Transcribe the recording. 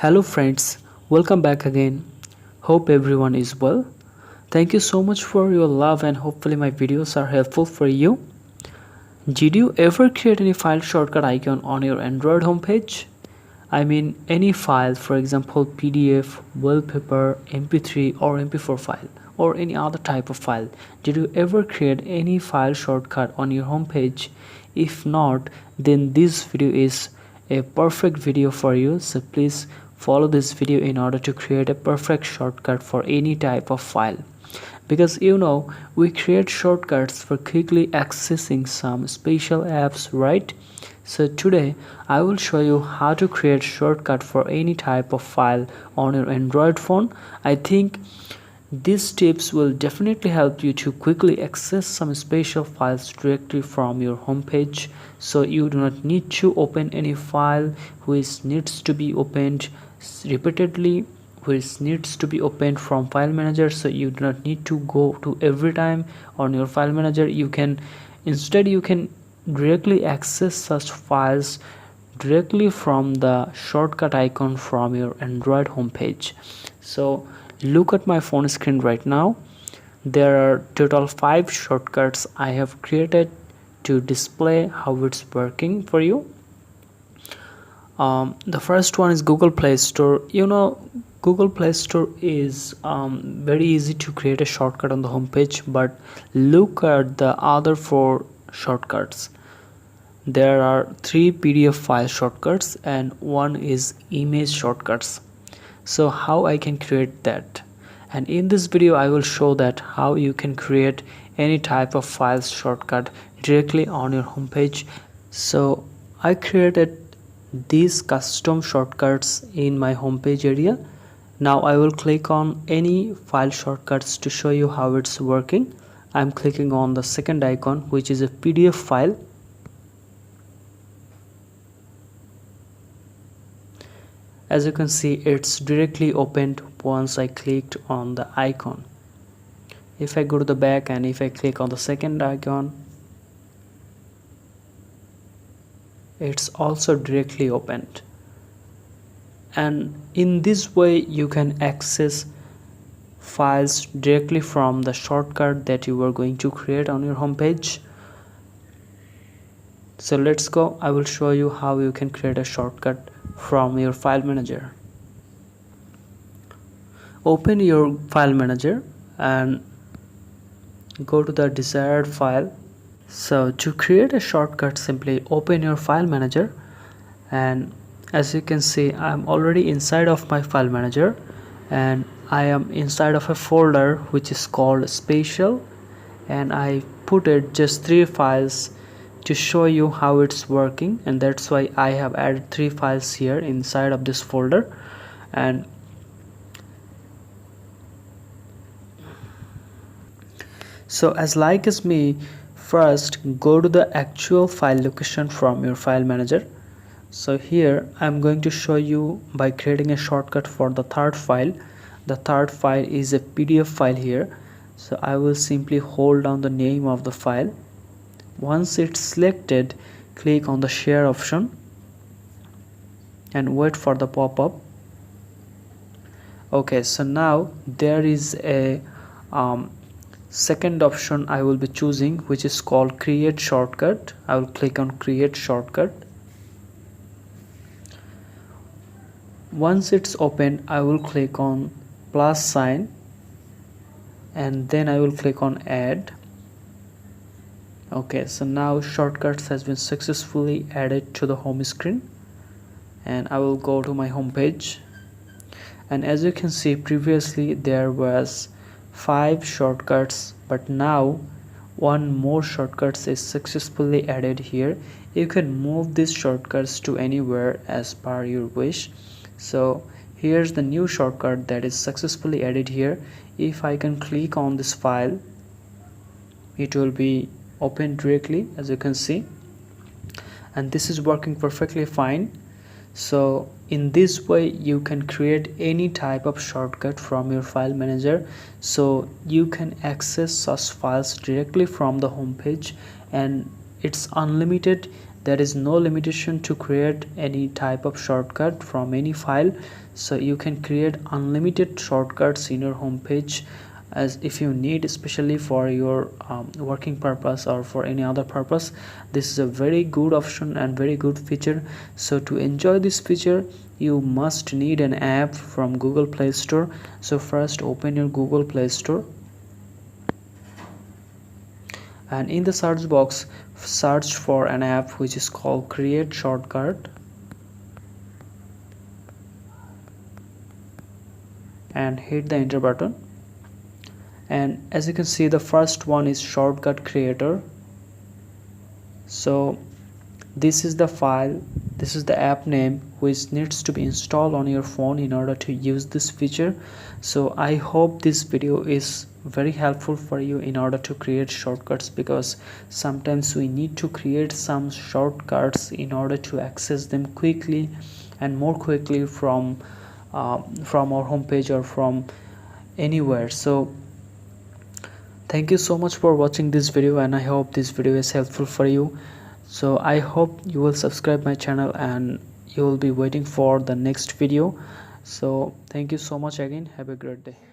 Hello friends, welcome back again. Hope everyone is well. Thank you so much for your love and hopefully my videos are helpful for you. Did you ever create any file shortcut icon on your Android homepage? I mean any file, for example PDF, wallpaper, MP3 or MP4 file or any other type of file. Did you ever create any file shortcut on your homepage? If not, then this video is a perfect video for you, so please follow this video in order to create a perfect shortcut for any type of file, because we create shortcuts for quickly accessing some special apps, right? So today I will show you how to create shortcut for any type of file on your Android phone. I think these tips will definitely help you to quickly access some special files directly from your homepage, so you do not need to open any file which needs to be opened repeatedly, which needs to be opened from file manager. So you do not need to go to every time on your file manager. You can directly access such files directly from the shortcut icon from your Android homepage. So look at my phone screen right now. There are total 5 shortcuts I have created to display how it's working for you. The first one is Google Play Store. Google Play Store is very easy to create a shortcut on the homepage, but look at the other 4 shortcuts. There are 3 PDF file shortcuts and 1 is image shortcuts. So how I can create that, and in this video I will show that how you can create any type of files shortcut directly on your homepage. So I created these custom shortcuts in my homepage area. Now I will click on any file shortcuts to show you how it's working. I'm clicking on the second icon, which is a PDF file. As you can see, it's directly opened once I clicked on the icon. If I go to the back and if I click on the second icon, it's also directly opened. And in this way you can access files directly from the shortcut that you are going to create on your homepage. So let's go. I will show you how you can create a shortcut from your file manager. Open your file manager and go to the desired file. So to create a shortcut, simply open your file manager, and as you can see I'm already inside of my file manager and I am inside of a folder which is called special, and I put it just 3 files to show you how it's working, and that's why I have added 3 files here inside of this folder. And so as me, first go to the actual file location from your file manager. So here I'm going to show you by creating a shortcut for the third file. The third file is a PDF file here. So I will simply hold down the name of the file. Once it's selected, click on the share option and wait for the pop-up. Okay, so now there is a second option I will be choosing, which is called create shortcut. I will click on create shortcut. Once it's open, I will click on plus sign and then I will click on add. Okay, so now shortcuts has been successfully added to the home screen, and I will go to my home page. And as you can see, previously there was 5 shortcuts, but now 1 more shortcuts is successfully added here. You can move these shortcuts to anywhere as per your wish. So here's the new shortcut that is successfully added here. If I can click on this file, it will be open directly, as you can see, and this is working perfectly fine. So in this way you can create any type of shortcut from your file manager, so you can access such files directly from the home page, and it's unlimited there is no limitation to create any type of shortcut from any file. So you can create unlimited shortcuts in your home page as if you need, especially for your working purpose or for any other purpose. This is a very good option and very good feature. So to enjoy this feature, you must need an app from Google Play Store. So first open your Google Play Store, and in the search box search for an app which is called Create Shortcut, and hit the enter button. And as you can see, the first one is Shortcut Creator. So this is the file, this is the app name which needs to be installed on your phone in order to use this feature. So I hope this video is very helpful for you in order to create shortcuts, because sometimes we need to create some shortcuts in order to access them quickly and more quickly from our homepage or from anywhere. So thank you so much for watching this video, and I hope this video is helpful for you. So I hope you will subscribe my channel and you will be waiting for the next video. So thank you so much again. Have a great day.